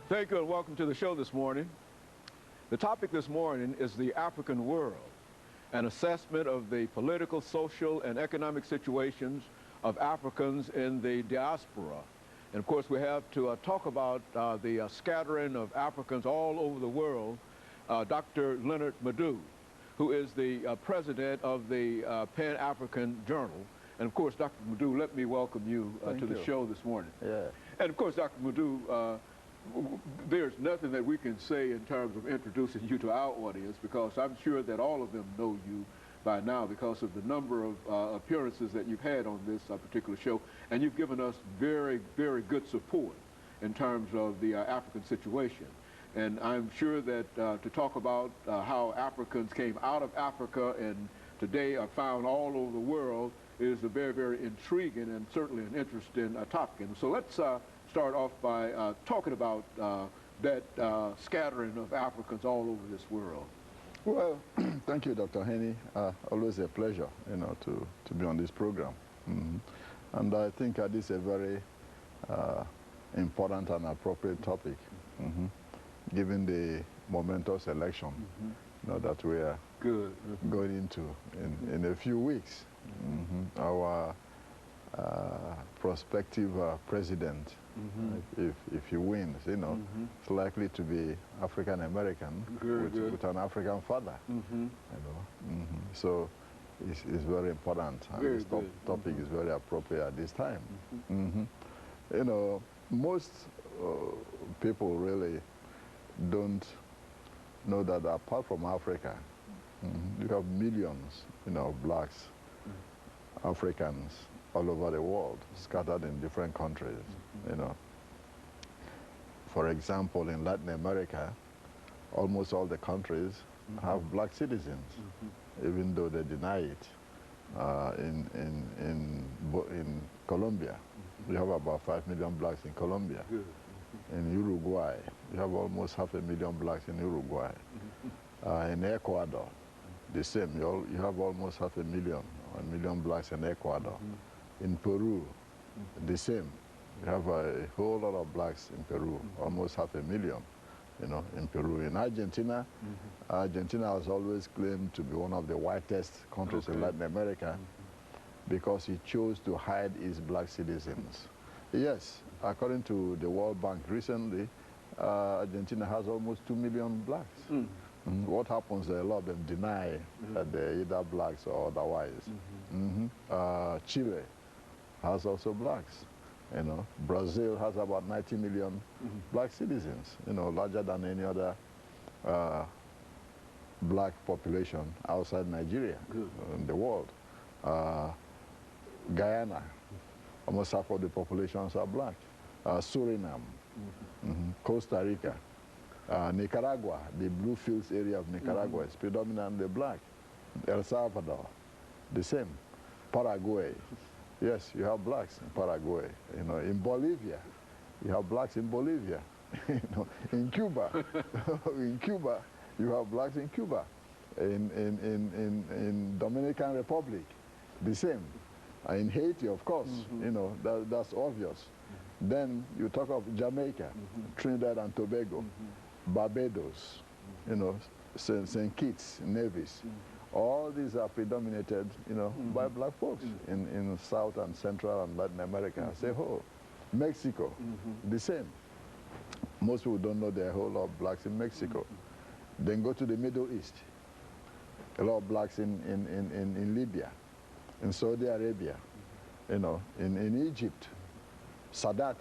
Thank you and welcome to the show this morning. The topic this morning is the African world, an assessment of the political, social, and economic situations of Africans in the diaspora. And of course, we have to talk about the scattering of Africans all over the world, Dr. LMadu, who is the president of the Pan-African Journal. And of course, Dr. LMadu, let me welcome you to the show this morning. Yeah. And of course, Dr. LMadu, there's nothing that we can say in terms of introducing you to our audience, because I'm sure that all of them know you by now because of the number of appearances that you've had on this particular show, and you've given us very, very good support in terms of the African situation. And I'm sure that to talk about how Africans came out of Africa and today are found all over the world is a very, very intriguing and certainly an interesting topic. And so let's start off by talking about that scattering of Africans all over this world. Well, thank you, Dr. Henny. Always a pleasure, to be on this program. And I think this is a very important and appropriate topic, given the momentous election that we are going into in a few weeks. Our prospective president, if he wins, it's likely to be African American with an African father. So it's very important, and this topic is very appropriate at this time. Most people really don't know that apart from Africa, you have millions, of blacks, Africans all over the world, scattered in different countries, For example, in Latin America, almost all the countries have black citizens, even though they deny it. In Colombia, we have about 5 million blacks in Colombia. In Uruguay, we have almost 500,000 blacks in Uruguay. In Ecuador, the same. You have almost 500,000, 1 million blacks in Ecuador. In Peru, the same. You have a whole lot of blacks in Peru, almost 500,000, in Peru. In Argentina, Argentina has always claimed to be one of the whitest countries in Latin America because it chose to hide its black citizens. Yes, according to the World Bank recently, Argentina has almost 2 million blacks. What happens, a lot of them deny that they're either blacks or otherwise. Chile has also blacks. Brazil has about 90 million black citizens, larger than any other black population outside Nigeria in the world. Guyana, almost half of the populations are black. Suriname, Costa Rica, Nicaragua, the Blue Fields area of Nicaragua is predominantly black. El Salvador, the same. Paraguay, yes, you have blacks in Paraguay. In Bolivia, you have blacks in Bolivia. In Cuba, you have blacks in Cuba. In Dominican Republic, the same. In Haiti, of course, that's obvious. Then you talk of Jamaica, Trinidad and Tobago, Barbados, St. Kitts, Nevis. All these are predominated, by black folks in South and Central and Latin America as a whole. Mexico, the same. Most people don't know there are a whole lot of blacks in Mexico. Then go to the Middle East. A lot of blacks in Libya, in Saudi Arabia, in Egypt. Sadat,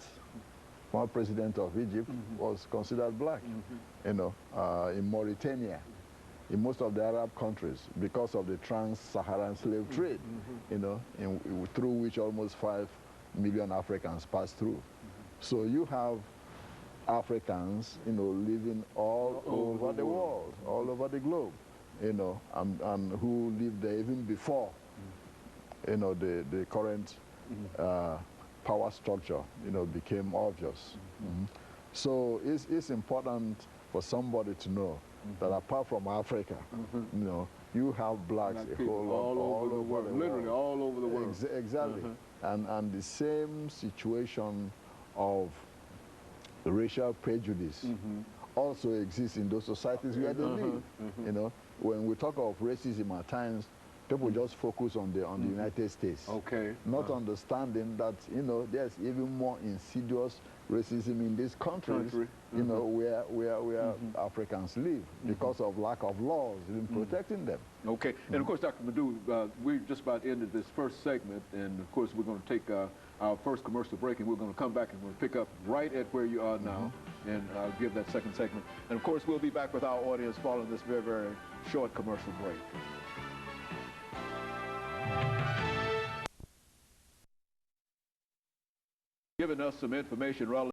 former president of Egypt, was considered black. In Mauritania, in most of the Arab countries, because of the trans-Saharan slave trade, through which almost 5 million Africans passed through. So you have Africans, living all over the world, all over the globe, and who lived there even before, the current power structure, became obvious. So it's important for somebody to know that apart from Africa, you have blacks a whole lot all over the world, literally all over the world. Exactly. And the same situation of racial prejudice also exists in those societies where they live. You know, when we talk of racism at times, people just focus on the United States. Okay. Not understanding that, you know, there's even more insidious racism in these countries, you know, where Africans live because of lack of laws in protecting them. Okay. And of course, Dr. LMadu, we just about ended this first segment, and of course, we're going to take our first commercial break, and we're going to come back and we'll pick up right at where you are now and give that second segment. And of course, we'll be back with our audience following this very, very short commercial break. Giving us some information relative